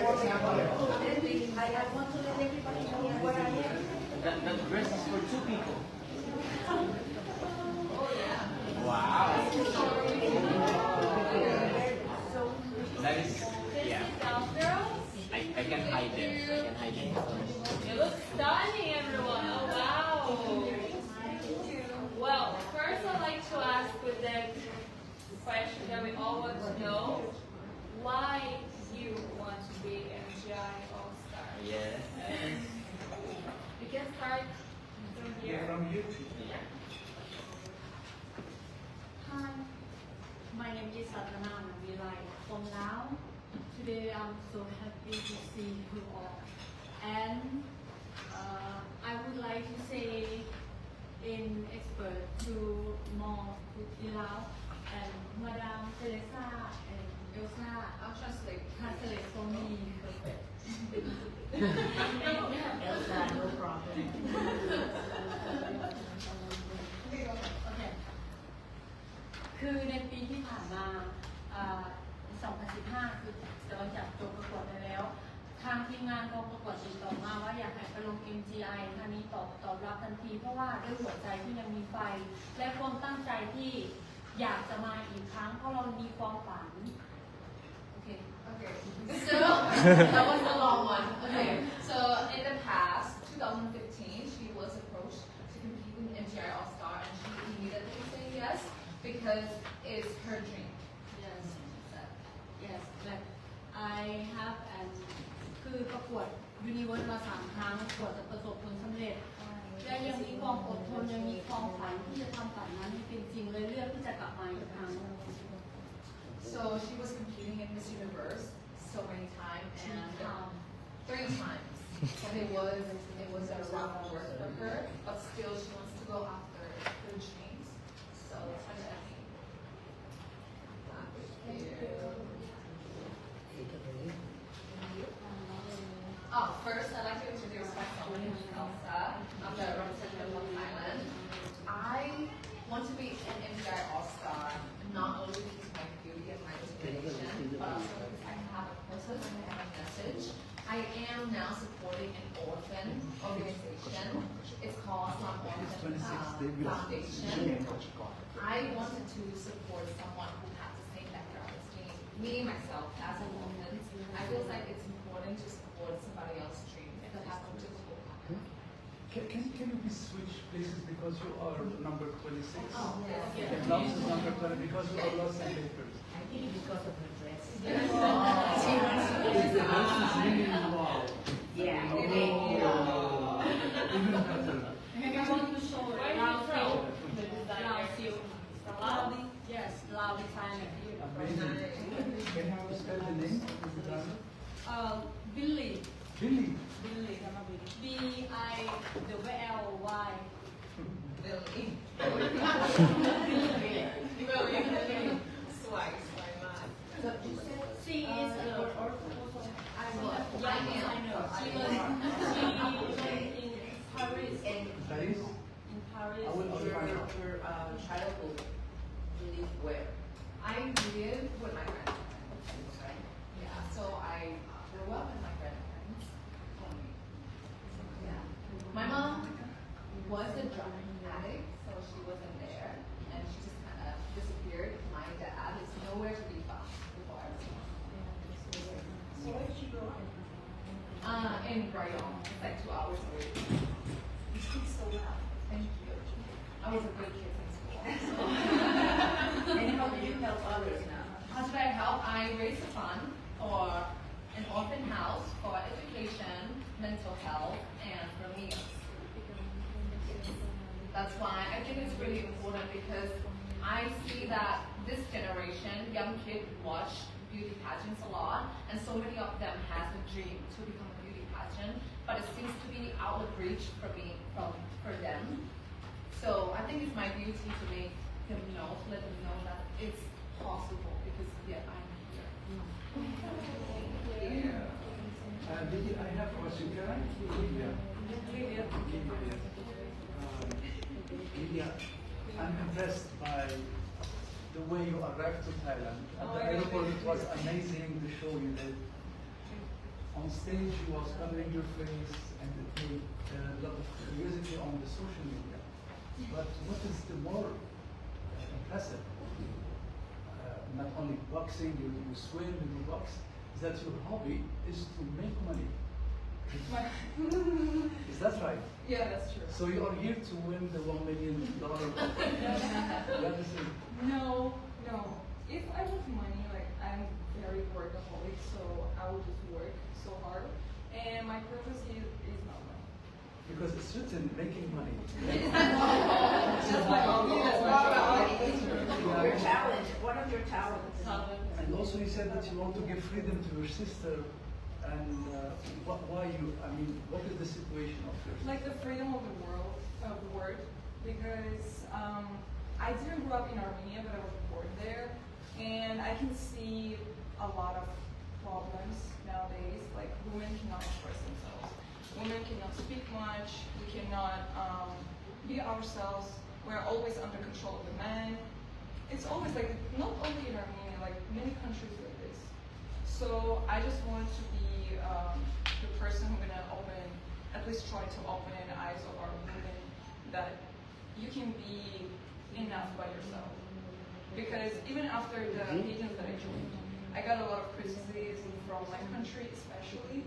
want to let everybody know where I am. That dress is for 2 people. Oh, yeah. Wow. That is, yeah. I can hide them. I can hide them. You look stunning, everyone. Oh, wow. Well, first I'd like to ask with that question that we all want to know. Why you want to be MGI All-Star? Yes. We can start from here. From you. Hi, my name is Lattana Munvilay from Laos. Today I'm so happy to see you all. And I would like to say in expert to more to Laos and Madame Teresa and Elsa. I'll translate. Translate for me. Elsa, no problem. Okay. คือในปีที่ผ่านมา2015 คือจะหลังจากจบประกวดไปแล้ว ทางทีมงานกองประกวดติดต่อมาว่าอยากให้ไปลง MGI ท่านนี้ตอบรับทันทีเพราะว่าด้วยหัวใจที่ยังมีไฟ และความตั้งใจที่อยากจะมาอีกครั้งเพราะเรามีความฝัน โอเค Okay, so that was a long one. Okay, so in the past, 2015, she was approached to compete in MGI All-Star, and she immediately said yes because it's her dream. Yes, yes, but I have and คือประกวดยูนิเวิร์สมา3 ครั้งประกวดจะประสบผลสำเร็จ และยังมีความอดทนยังมีความฝันที่จะทำฝันนั้นให้เป็นจริงเลยเลือกที่จะกลับมาอีกครั้ง So she was competing in Miss Universe so many times, and 3 times. And it was a rough work for her, but still she wants to go after her dreams. So that's why I think. First I'd like to introduce myself. My name is Elsa. I'm the representative of Thailand. I want to be an MGI All-Star, not only because of my beauty and my inspiration, but also because I have a purpose and I have a message. I am now supporting an orphan organization. It's called Some Orphan Foundation. I wanted to support someone who has the same background as me myself as an orphan. I feel like it's important to support somebody else's dream if it happens to go. Can you please switch places because you are number 26? Oh, yes. And Laos is number 20 because you are Los Angeles. I think because of her dress. The dress is really wow. Yeah. Oh, even better. I want to show Where are you Lao from? silk. The designer. Lao silk. Lao, yes, Lao designer. Amazing. Can you spell the name of the designer? Billy. Billy. Billy. B-I-L-L-Y. Really? She is a I know. She was in Paris. Paris? In Paris. I will find out. Your childhood, you live where? I live with my grandparents, right? Yeah, so I grew up with my grandparents. Yeah. My mom was a drug addict, so she wasn't there, and she just kind of disappeared. My dad is nowhere to be found before I was born. So where did she grow up? In Gzraryan, it's like 2 hours away. You speak so well. Thank you. I was a good kid in school. And how do you help others now? How do I help? I raise a fund for an orphan house for education, mental health, and for meals. That's why I think it's really important because I see that this generation, young kids watch beauty pageants a lot, and so many of them have a dream to become a beauty pageant, but it seems to be out of reach for them. So I think it's my duty to make them know, to let them know that it's possible because I'm here. Thank you. Lilia, I have a question. Can I? Lilia, I'm impressed by the way you arrived to Thailand. At the airport, it was amazing the show you did. on stage he was covering your face and it made a lot of curiosity on the social media. But what is the more impressive? Not only boxing, you swim, you do box, is that your hobby is to make money. Is that right? Yeah, that's true. So you are here to win the $1 million. No. If I want money, like I'm very workaholic, so I will just work so hard. And my purpose is not money. Because it's written making money. That's my hobby. That's my hobby. Your talent, one of your talents. And also you said that you want to give freedom to your sister. And why you? I mean, what is the situation of yours? Like the freedom of the word, because I didn't grow up in Armenia, but I was born there, and I can see a lot of problems nowadays. Like women cannot express themselves, women cannot speak much, we cannot be ourselves. We're always under control of the men. It's always like not only in Armenia, like many countries like this. So I just want to be the person who's gonna at least try to open the eyes of our women that you can be enough by yourself. Because even after the meetings that I joined, I got a lot of criticism from my country especially,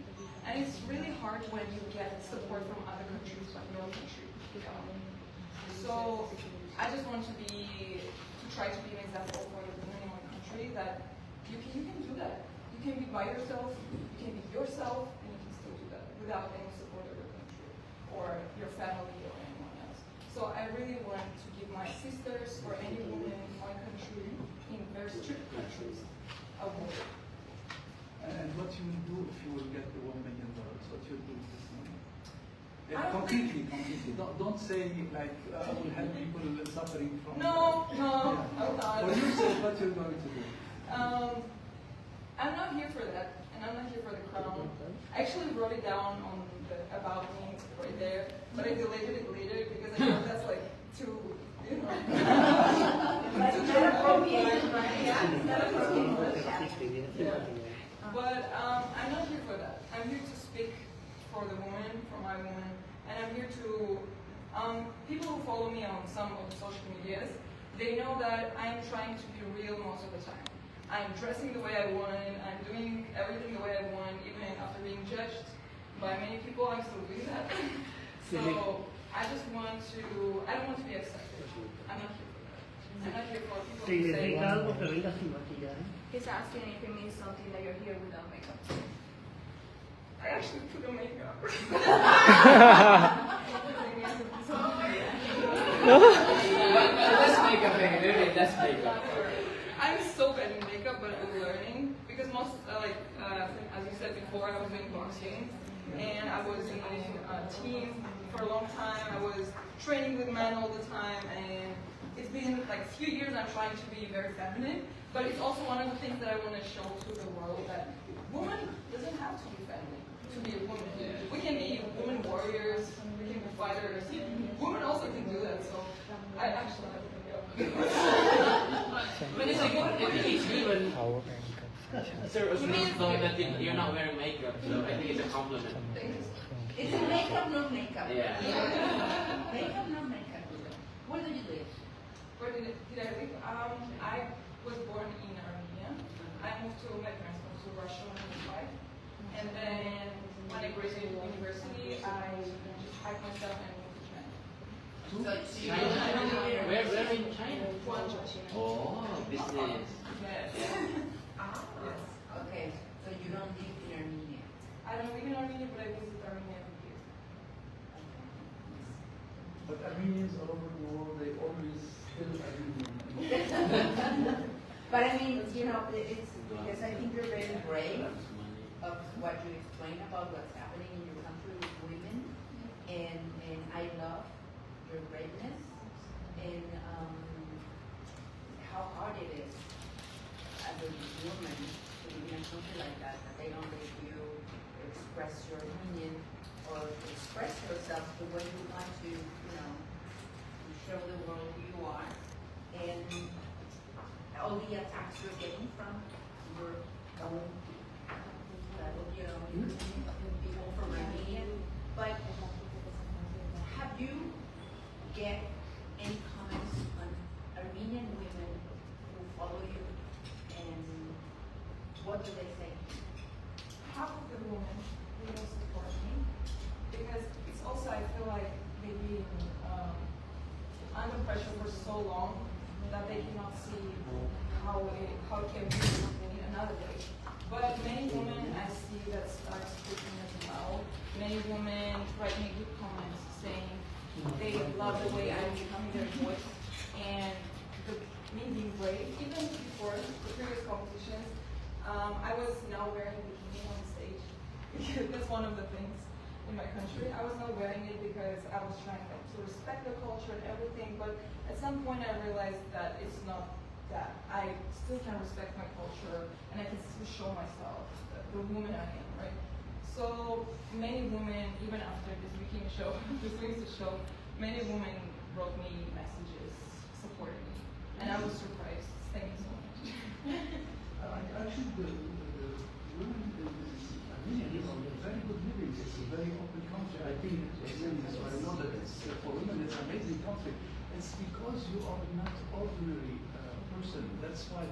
and it's really hard when you get support from other countries but your country. So I just want to try to be an example for the women in my country that you can do that. You can be by yourself, you can be yourself, and you can still do that without any support of your country or your family or anyone else. So I really want to give my sisters or any woman in my country, in very strict countries, a voice. And what you will do if you will get the $1 million? What you will do with this money? Yeah, concretely. Don't say like I will help people suffering from. No, I'm not. For yourself, what you're going to do? I'm not here for that, and I'm not here for the crown. I actually wrote it down on the about me right there, but I deleted it later because I thought that's like too, you know. That's not appropriate, right? Yeah, it's not appropriate. Yeah. But I'm not here for that. I'm here to speak for the woman, for my woman, and I'm here to. People who follow me on some of the social medias, they know that I'm trying to be real most of the time. I'm dressing the way I want, I'm doing everything the way I want, even after being judged by many people, I'm still doing that. So I just want to, I don't want to be accepted. I'm not here for that. I'm not here for people to say, He's asking if it means something that you're here without makeup. I actually put on makeup. Let's make a baby. Let's make up. I'm so bad in makeup, but I'm learning because most, as you said before, I was doing boxing and I was in a team for a long time. I was training with men all the time, and it's been like a few years I'm trying to be very feminine, but it's also one of the things that I want to show to the world that woman doesn't have to be feminine to be a woman. We can be women warriors, we can be fighters. Women also can do that, so I actually have But it's like, it's even. Sir, Usman told that you're not wearing makeup, so I think it's a compliment. It's a makeup, not makeup. Yeah. Makeup, not makeup. Where do you live? Where did I live? I was born in Armenia. I moved to my parents moved to Russia when I was 5. And then when I graduated university, I just packed myself and moved to China. China? Where in China? Guangzhou. Oh, business. Yes. Yes. Okay, so you don't live in Armenia. I don't live in Armenia, but I visit Armenia every year. But Armenians all over the world, they always still Armenian. But I mean, you know, it's because I think you're very brave of what you explain about what's happening in your country with women, and I love your braveness and how hard it is as a woman to live in a country like that they don't let you express your opinion or express yourself the way you want to, you know, to show the world who you are, and all the attacks you're getting from your own you know, people from Armenia, but have you get any comments on Armenian women who follow you, and what do they say? Half of the women will support me because it's also, I feel like they've been under pressure for so long that they cannot see how it can be in another way. But many women I see that start speaking as well. Many women write me good comments saying they love the way I'm becoming their voice and me being brave. Even before the previous competitions, I was not wearing bikini on stage because that's one of the things in my country. I was not wearing it because I was trying to respect the culture and everything, but at some point I realized that it's not that. I still can respect my culture and I can still show myself the woman I am, right? So many women, even after this bikini show, this recent show, many women wrote me messages supporting me, and I was surprised. Thank you so much. Actually, the women in Armenia live on a very good living. It's a very open country. I think so I know that it's for women it's an amazing country. It's because you are not ordinary person. That's why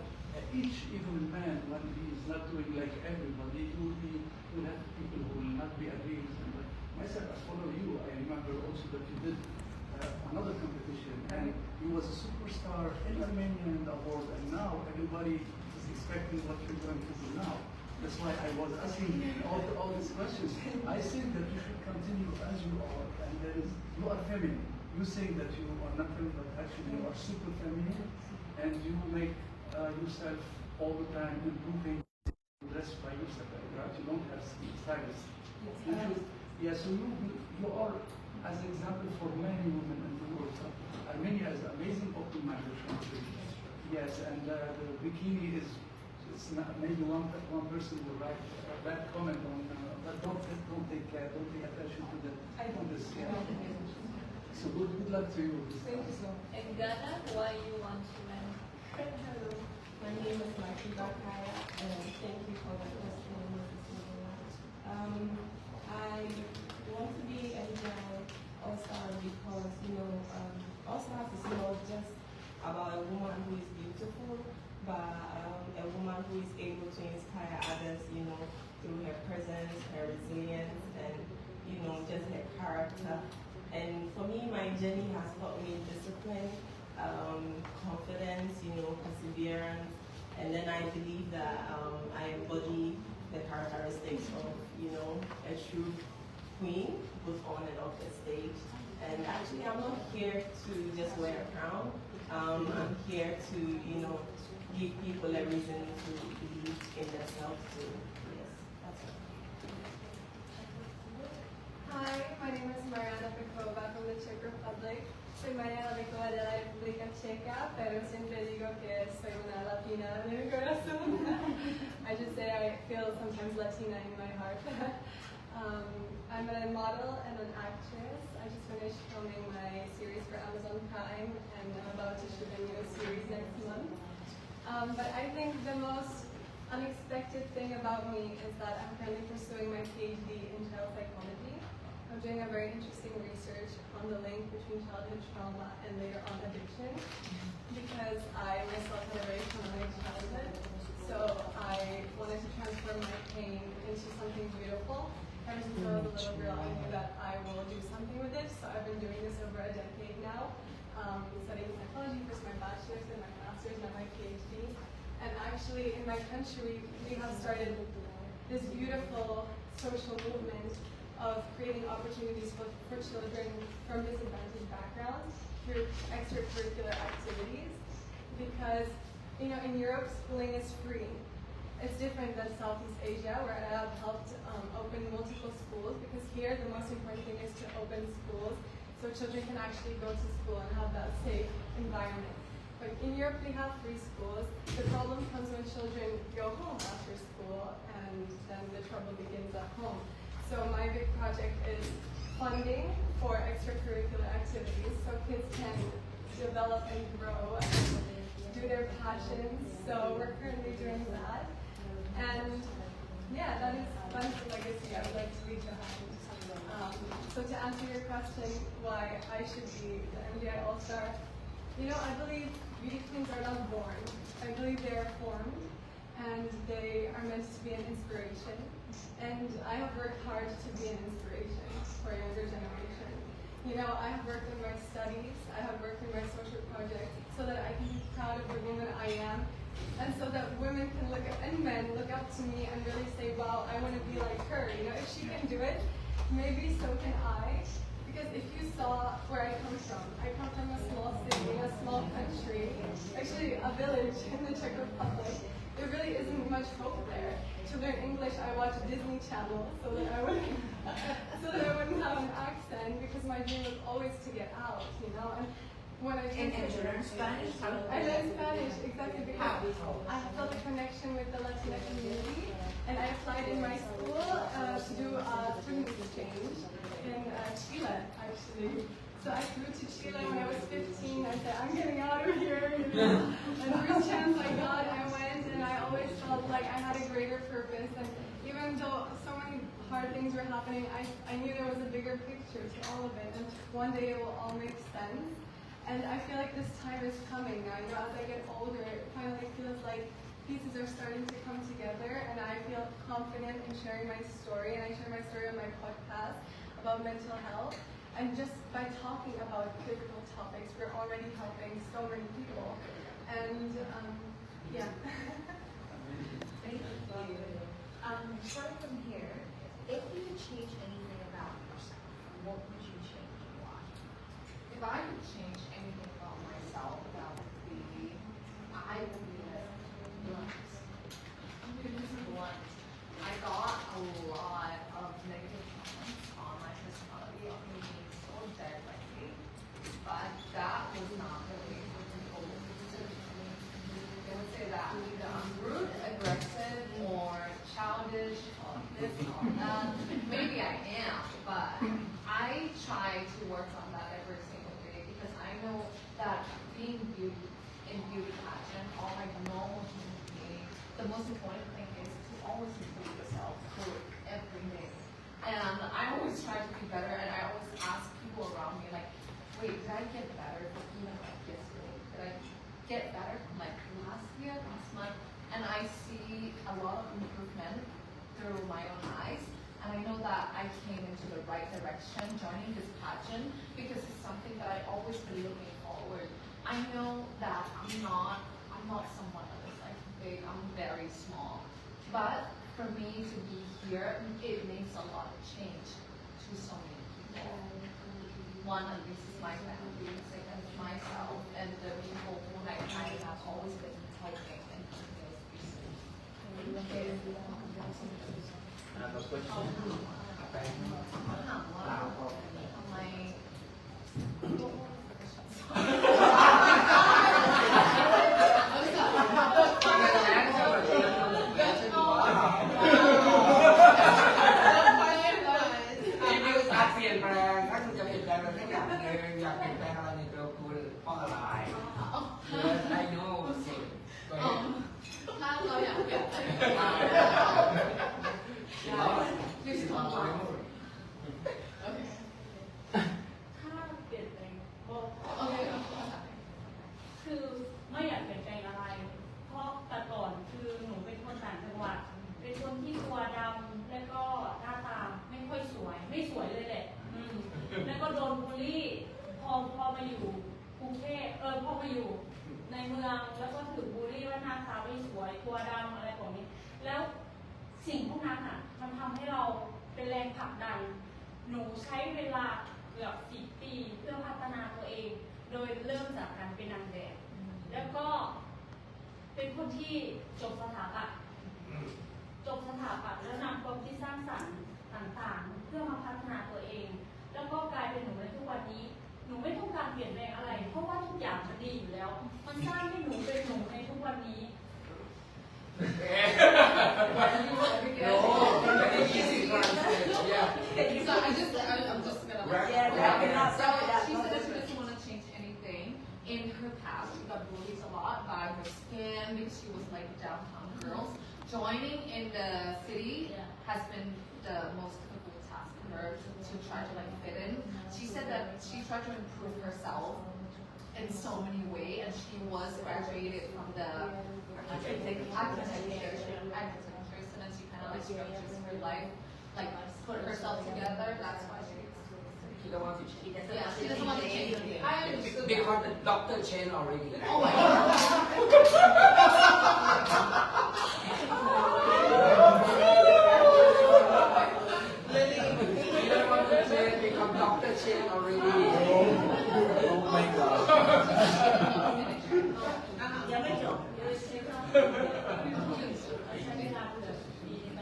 each even man, when he is not doing like everybody, you will have people who will not be agreeing with him. But myself, I follow you. I remember also that you did another competition, and you was a superstar in Armenia in the award, and now everybody is expecting what you're going to do now. That's why I was asking all these questions. I think that you should continue as you are, and you are feminine. You say that you are not feminine, but actually you are super feminine, and you make yourself all the time improving. Dress by yourself, right? You don't have stylists. So you are as an example for many women in the world. Armenia is an amazing open-minded country. Yes, and the bikini is. It's not, maybe one person will write a bad comment on, but don't take attention to that. I don't understand. So good luck to you. Thank you so much. And Ghana, why you want to win? Hello, my name is Makeeba, Kaaya, and thank you for the question. I want to be MGI All-Star because, All-Stars is not just about a woman who is beautiful, but a woman who is able to inspire others, through her presence, her resilience, and, just her character. And for me, my journey has taught me discipline, confidence, perseverance, and then I believe that I embody the characteristics of, a true queen, both on and off the stage. And actually, I'm not here to just wear a crown. I'm here to, give people a reason to believe in themselves too. Yes, that's it. Hi, my name is Mariana Beckova from the Czech Republic. Soy Mariana Beckova de la República Checa, pero siempre digo que soy una Latina en el corazón. I just say I feel sometimes Latina in my heart. I'm a model and an actress. I just finished filming my series for Amazon Prime, and I'm about to shoot a new series next month. But I think the most unexpected thing about me is that I'm currently pursuing my PhD in child psychology. I'm doing a very interesting research on the link between childhood trauma and later on addiction, because I myself had a very traumatic childhood. So I wanted to transform my pain into something beautiful. Ever since I was a little girl, I knew that I will do something with it. So I've been doing this over a decade now, studying psychology, first my bachelor's, then my master's, now my PhD. And actually, in my country, we have started this beautiful social movement of creating opportunities for children from disadvantaged backgrounds through extracurricular activities. Because, in Europe, schooling is free. It's different than Southeast Asia, where I have helped open multiple schools, because here the most important thing is to open schools so children can actually go to school and have that safe environment. But in Europe we have free schools. The problem comes when children go home after school, and then the trouble begins at home. So my big project is funding for extracurricular activities so kids can develop and grow and do their passions. So we're currently doing that. And yeah, that is the legacy I would like to leave behind. So to answer your question, why I should be the MGI All-Star, I believe beauty queens are not born. I believe they are formed, and they are meant to be an inspiration. And I have worked hard to be an inspiration for a younger generation. I have worked in my studies, I have worked in my social projects, so that I can be proud of the woman I am, and so that women can look up, and men look up to me and really say, wow, I want to be like her. If she can do it, maybe so can I. Because if you saw where I come from a small city, in a small country, actually a village in the Czech Republic. There really isn't much hope there. To learn English, I watch Disney Channel so that I wouldn't have an accent, because my dream was always to get out, And when I And you learn Spanish? I learned Spanish, exactly, because I have built a connection with the Latina community, and I applied in my school to do a student exchange in Chile, actually. So I flew to Chile when I was 15. I said, I'm getting out of here. And the first chance I got, I went, and I always felt like I had a greater purpose. And even though so many hard things were happening, I knew there was a bigger picture to all of it, and one day it will all make sense. And I feel like this time is coming now. As I get older, it finally feels like pieces are starting to come together, and I feel confident in sharing my story. And I share my story on my podcast about mental health. And just by talking about difficult topics, we're already helping so many people. And yeah. Thank you. Starting from here, if you could change anything about yourself, what would you change and why? If I could change anything about myself, that would be, I would be blunt. I'm going to be blunt. I got a lot of negative comments on my personality, on me being so directly, but that was not the way for people to me. They would say that either I'm rude, aggressive, or childish, or this, or that. Maybe I am, but I try to work on that every single day, because I know that being in beauty pageant, or like a normal human being, the most important thing is to always improve yourself through every day. And I always try to be better, and I always ask people around me, like, wait, did I get better from even like yesterday? Did I get better from like last year, last month? And I see a lot of improvement through my own eyes. And I know that I came into the right direction joining this pageant, because it's something that I always been looking forward. I know that I'm not someone that is like big, I'm very small. But for me to be here, it makes a lot of change to so many people. One, at least is my family, second is myself, and the people who I have always been helping and keeping us busy. I have a question. I know. joining in the city has been the most difficult task for her to try to like fit in. She said that she tried to improve herself in so many ways, and she was graduated from the architecture, and then she kind of like structures her life, like put herself together. That's why She don't want to change. yeah, she doesn't want to change anything. I understood Because the doctor changed already. Oh my god. She don't want to change because doctor changed already. Oh my God.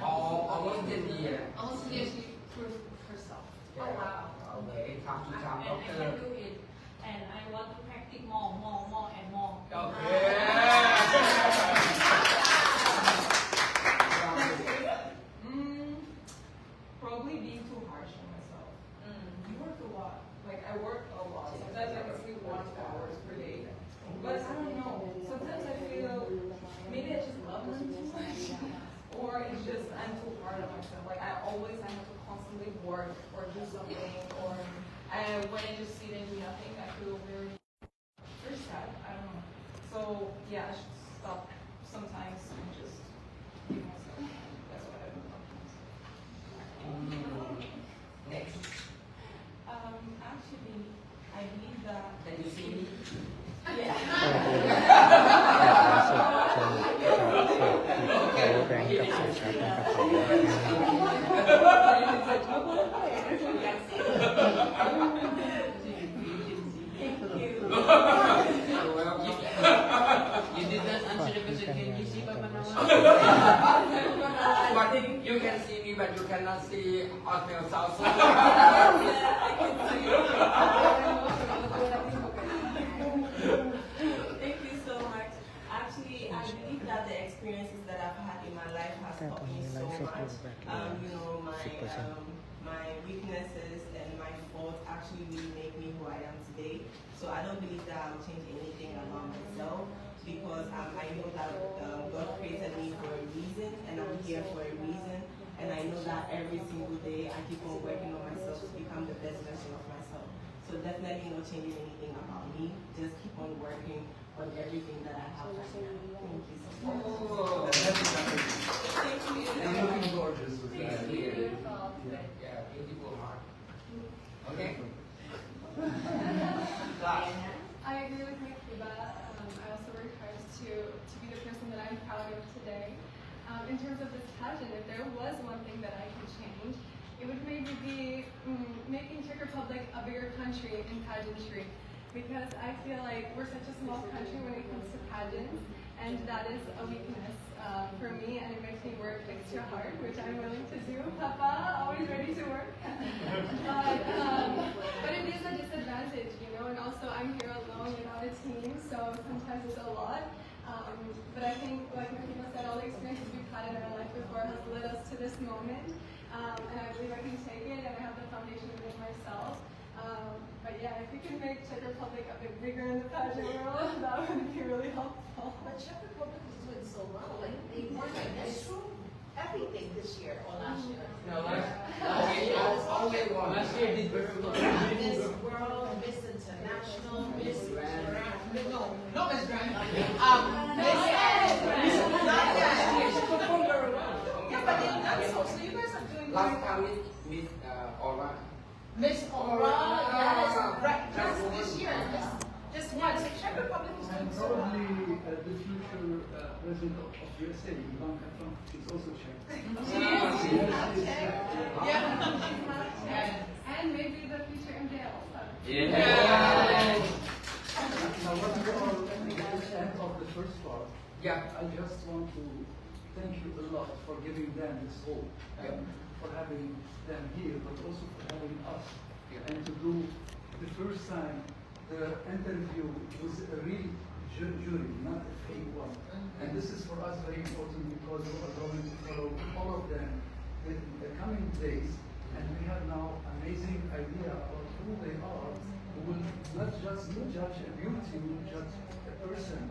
Almost 10 years. Almost a year she proved herself. Oh wow. Okay, come to come And I doctor. can do it. And I want to practice more and more. Okay. Probably being too harsh on myself. You work a lot. Like I work a lot. Sometimes I can sleep 1 to 2 hours per day. But I don't know. Sometimes I feel maybe I just love them too much. Or it's just I'm too hard on myself. Like I have to constantly work or do something. Or when I just sit and do nothing, I feel very sad. I don't know. So yeah, I should stop sometimes and just be myself. That's what I do. Next. Actually, I believe that. Can you see me? You did not answer the question. Can you see Papa now? But you can see me, but you cannot see Hotel South. Thank you so much. Actually, I believe that the experiences that I've had in my life has taught me so much. My weaknesses and my faults actually really make me who I am today. So I don't believe that I'll change anything about myself because I know that God created me for a reason and I'm here for a reason. And I know that every single day I keep on working on myself to become the best version of myself. So definitely not changing anything about me. Just keep on working on everything that I have right now. Thank you so much. Oh, Thank you. You're looking gorgeous with that. Beautiful. yeah, beautiful heart. Okay. I agree with Makeeba. I also work hard to be the person that I'm proud of today. In terms of this pageant, if there was one thing that I could change, it would maybe be making Czech Republic a bigger country in pageantry. Because I feel like we're such a small country when it comes to pageants, and that is a weakness for me, and it makes me work extra hard, which I'm willing to do. Papa, always ready to work. But it is a disadvantage, you know, and also I'm here alone without a team, so sometimes it's a lot. But I think, like Makeeba said, all the experiences we've had in our life before has led us to this moment, and I believe I can take it, and I have the foundation within myself. But yeah, if we can make Czech Republic a bit bigger in the pageant world, that would be really helpful. But Czech Republic is doing so well. Like, they won everything this year or last year. No, last year, always one. Last year did very well. Miss World, Miss International, Miss Grand. No, not Miss Grand. She performed very well. Yeah, but in that so you guys are doing Last time Miss Aura. Miss Aura, yes, right, just this year, just one. So Czech Republic is doing And so well. probably the future president of USA, Ivanka Trump, is also Czech. And maybe the future MGI also. Yeah. Now, what we are at the end of the first part, Yeah. I just want to thank you a lot for giving them this hope, for having them here, but also for having us, and to do the first time the interview with a real jury, not a fake one. And this is for us very important because we are going to follow all of them in the coming days, and we have now amazing idea about who they are. We will not just judge a beauty, we will judge a person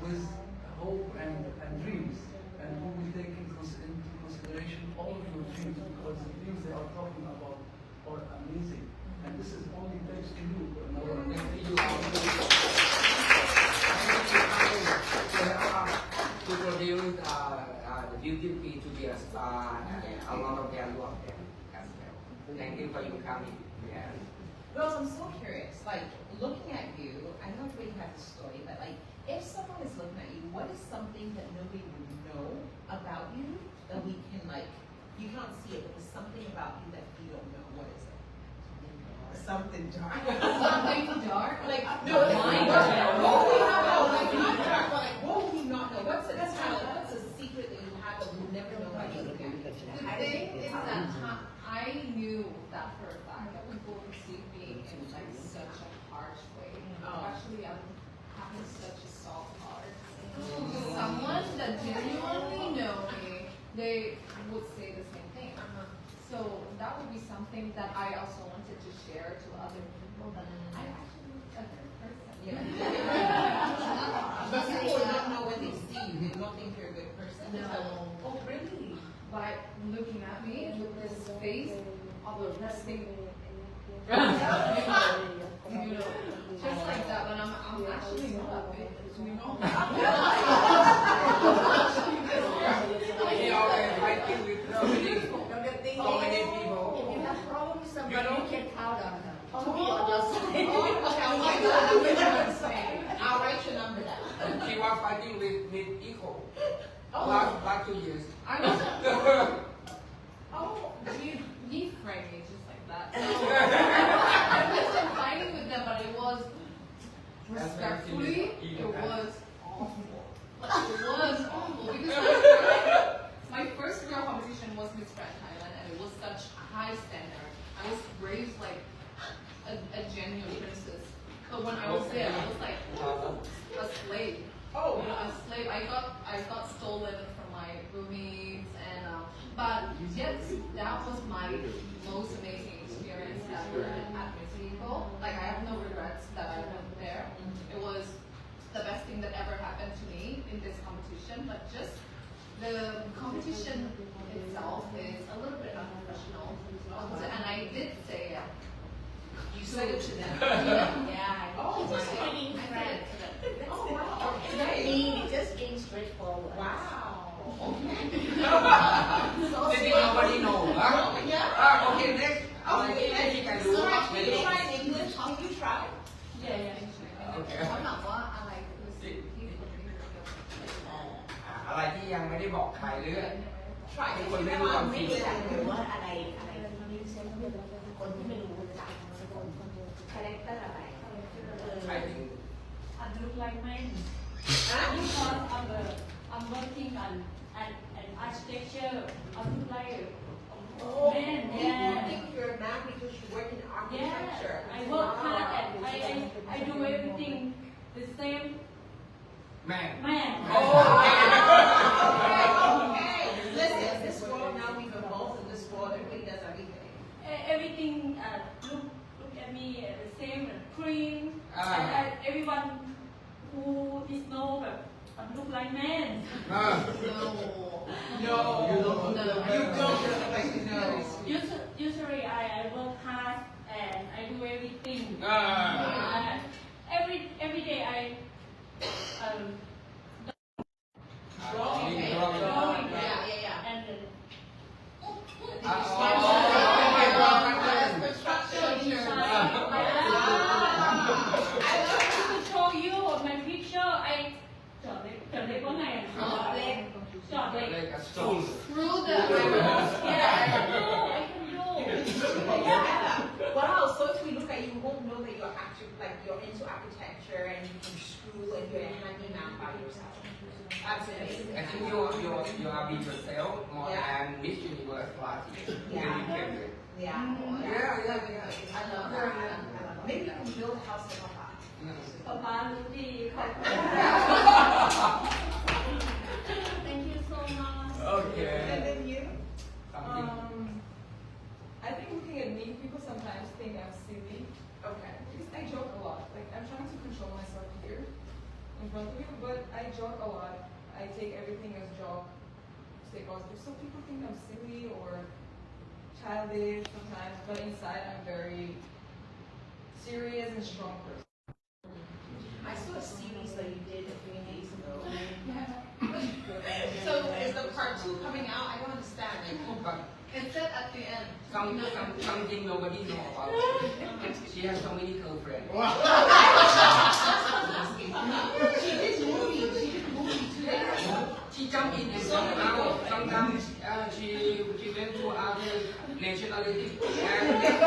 with hope and dreams, and who will take produce the beauty to be a star and a lot of value of them as well. Thank you for your coming. Yeah. Rose, I'm so curious. Like, looking at you, I know everybody has a story, but like, if someone is looking at you, what is something that nobody would know about you that we can like, you can't see it, but there's something about you that you don't know. What is it? Something dark. Something dark? Like, no, Mine. what do we not know? Like, not dark, but like, what do we not know? What's a secret that you have that we'll never know about you? The thing is that I knew that for a fact that people perceive me in like such a harsh way. Actually, I'm having such a soft heart. Someone that genuinely know me, they would say the same thing. So that would be something that I also wanted to share to other people that I'm actually a good person. But people will not know when they see you. They don't think you're a good person. No. Oh, really? By looking at me with this face of a resting, just like that. But I'm actually not a bit, you know. I think with so many people. If you have problem with somebody, you can count on them. I'll write your number down. She was fighting with ego. Oh. Last 2 years. I he framed me just like that. So, I wasn't fighting with them, but it was respectfully, it was awful. Like, it was awful because my first girl competition was Miss Grand Thailand, and it was such a high standard. I was raised like a genuine princess. But when I was there, I was like a slave. Oh, A slave. I got stolen from my roommates, and but yet that was my most amazing experience ever at Mexico. Like I have no regrets that I went there. It was the best thing that ever happened to me in this competition. But just the competition itself is a little bit unprofessional, and I did say it. you said it to them. Yeah. Oh, my Just God. being I said frank. it to them. Oh, wow. Just being straightforward. Wow. Maybe nobody knows. Yeah. Okay, next. Okay, Maybe you can do so it. can you try in English? Can you try? Yeah. Okay. เขาถามว่าอะไรคือสิ่งที่คนไม่รู้ อะไรที่ยังไม่ได้บอกใครหรือ Try. ทุกคนไม่รู้ความจริง ไม่รู้หรือว่าอะไรคนที่ไม่รู้จักคาแรคเตอร์อะไร ใครถึง I look like men because I'm working on an architecture. I look like Oh, men. you Yeah. think you're a man because you work in architecture. Yeah. I work hard and I do everything the same แม่ man. Okay. Listen, in this world now we can both in this world everybody does everything. Everything look at me the same clean. Ah. And everyone who is know look like men. Ah. No. You don't look like you know. Usually I work hard and I do everything. Ah. Every day I Drawing. drawing. Yeah. And Construction. I love to show you my picture. I chọn đấy có ngày chọn đấy. Through the Yeah, I can do. Yeah. Wow. So if we look at you, we won't know that you're actually like you're into architecture and you can screw and you're a handyman by yourself. That's amazing. I think you are being yourself more than Miss Universe last year. Yeah. I love that. Maybe you can build a house in a lot. ป๊าป๊ารู้ดีขอบคุณ Thank you so much. Okay. And then you? Something. I think looking at me, people sometimes think I'm silly. Okay. Because I joke a lot. Like I'm trying to control myself here in front of you, but I joke a lot. I take everything as joke, stay positive. So people think I'm silly or childish sometimes, but inside I'm very serious and strong person. I saw a series that you did a few days ago. still coming out. I don't understand. But It said at the end. something nobody know about. She has so many girlfriends. She did movie today. She jumped in and jumped out. Sometimes she went to other nationality and then to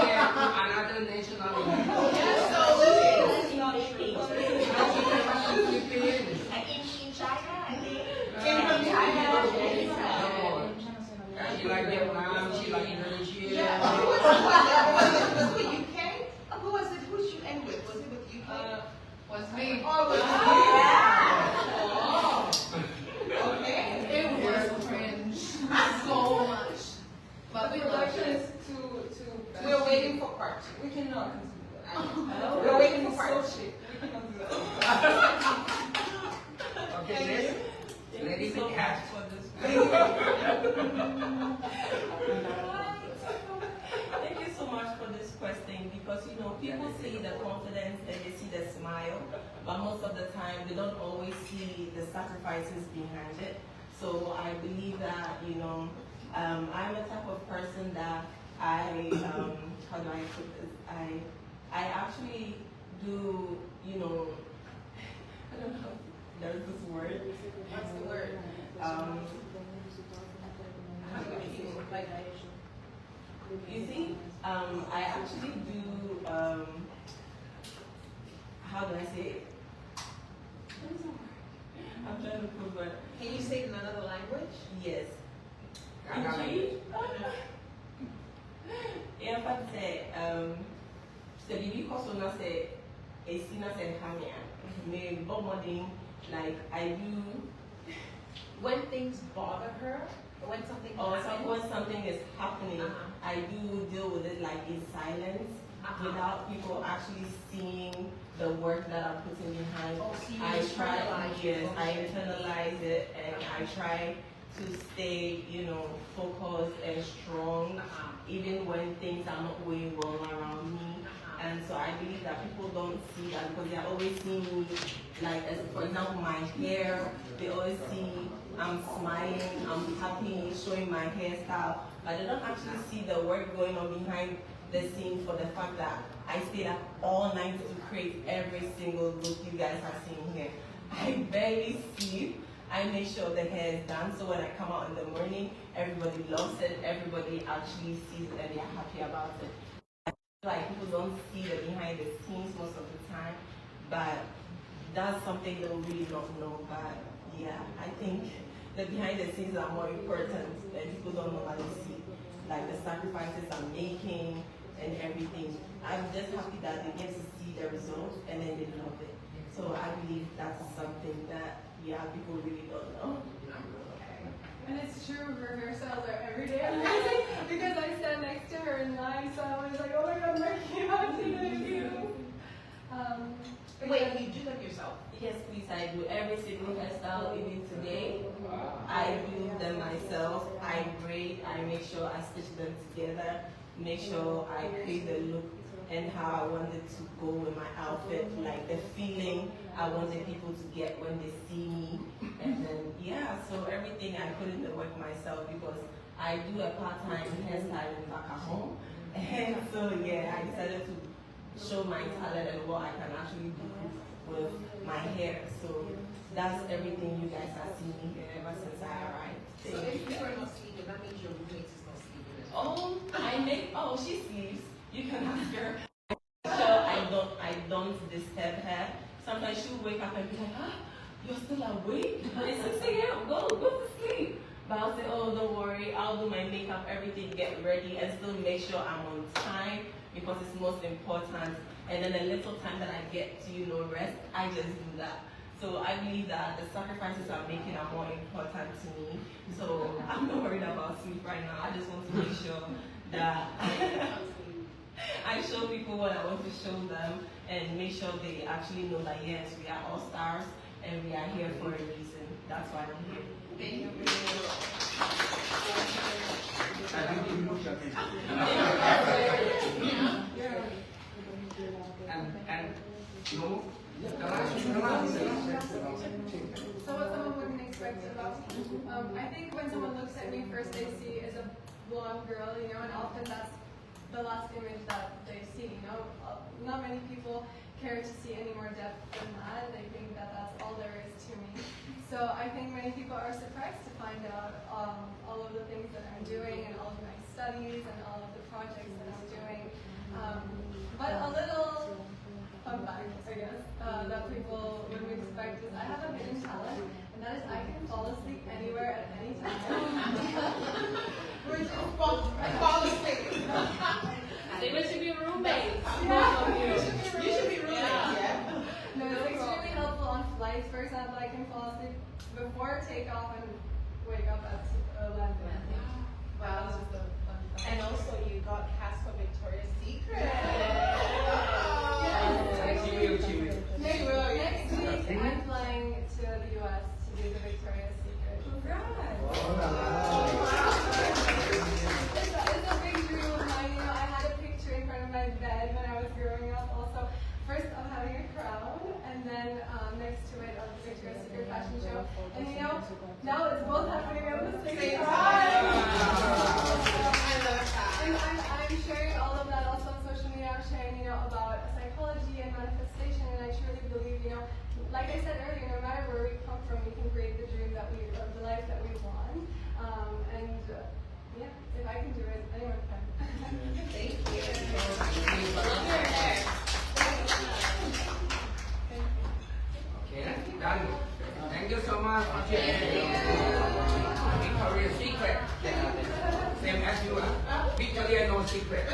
another nationality. Yeah, so In China, I think. She like Vietnam, she like Indonesia. yeah. Who was it UK? Who was it? Who did you end with? Was it with UK? Was me. Oh, was Oh. Okay. It was cringe so much. But we loved Production it. is too. We're waiting for part 2. We cannot continue that. We're waiting for part so 2. cheap. We cannot do that. Okay, let it be cat. Thank you so much for this question because you know people see the confidence and they see the smile, but most of the time they don't always see the sacrifices behind it. So I believe that I'm a type of person that how do I put this? I actually do I don't know. There's this word. What's the word? How do you use it? Like, You see, I actually do, how do I say it? I'm trying to put my, can you say it in another language? yes. Yeah, but say, so the because when I say, a sinner said, me, like I do, When things bother her, or when something or happens. when something is happening, I do deal with it like in silence, without people actually seeing the work that I'm putting behind. Oh, so you I try, internalize yes, it. I internalize it, and I try to stay, focused and strong, even when things are not going well around me. And so I believe that people don't see that because they are always seeing me, like, as, for example, my hair, they always see I'm smiling, I'm happy, showing my hairstyle, but they don't actually see the work going on behind the scenes for the fact that I stayed up all night to create every single look you guys are seeing here. I barely sleep. I make sure the hair is done, so when I come out in the morning, everybody loves it, everybody actually sees it and they're happy about it. Like people don't see the behind the scenes most of the time, but that's something they'll really not know. But yeah, I think the behind the scenes are more important and people don't normally see, like the sacrifices I'm making and everything. I'm just happy that they get to see the results and then they love it. So I believe that's something that people really don't know. And it's true, her hairstyles are every day amazing because I stand next to her in line, so I was like, oh my god, Makeeba, thank you. Wait, you do them yourself? Yes, please, I do every single hairstyle, even today. I do them myself. I braid, I make sure I stitch them together, make sure I create the look and how I wanted to go with my outfit, like the feeling I wanted people to get when they see me. And then, so everything I put in the work myself because I do a part-time hairstyling back at home. And so, I decided to show my talent and what I can actually do with my hair. So that's everything you guys have seen me here ever since I arrived. So if you are not sleeping, that means your roommate is not sleeping. She sleeps. You can ask her. So I don't disturb her. Sometimes she'll wake up and be like, you're still awake? It's 6 a.m. Go to sleep. But I'll say, oh, don't worry. I'll do my makeup, everything, get ready, and still make sure I'm on time because it's most important. And then a little time that I get to, rest, I just do that. So I believe that the sacrifices I'm making are more important to me. So I'm not worried about sleep right now. I just want to make sure that I show people what I want to show them and make sure they actually know that yes, we are all stars and we are here for a reason. That's why I'm here. Thank you. And So what someone wouldn't expect about me. I think when someone looks at me first, they see as a blonde girl, you know, and often that's the last image that they see, you know. Not many people care to see any more depth than that. They think that that's all there is to me. So I think many people are surprised to find out all of the things that I'm doing and all of my studies and all of the projects that I'm doing. But a little fun fact, I guess, that people wouldn't expect is I have a hidden talent, and that is I can fall asleep anywhere at any time. Which is fall asleep. They should be roommates. Yeah. You should be roommates, yeah. No, it's extremely helpful on flights. For example, I can fall asleep before takeoff and wake up at landing. Wow, that's just a fun fact. And also you got cast for Victoria's Secret. Next week, I'm flying to the US to do the Victoria's Secret. It's a big dream of mine. You know, I had a picture in front of my bed when I was growing up. Also, first I'm having a crown, and then next to it, the Victoria's Secret fashion show. And you know, now it's both happening at the same time. And I'm sharing all of that also on social media. I'm sharing, you know, about psychology and manifestation, and I truly believe, you know, like I said earlier, no matter where we come from, we can create the dream that we, or the life that we want. Yeah, if I can do it, anyone can. Thank you. Love your hair. Okay, done. Thank you so much for sharing Victoria's Secret. Same as you are. Victoria no secret.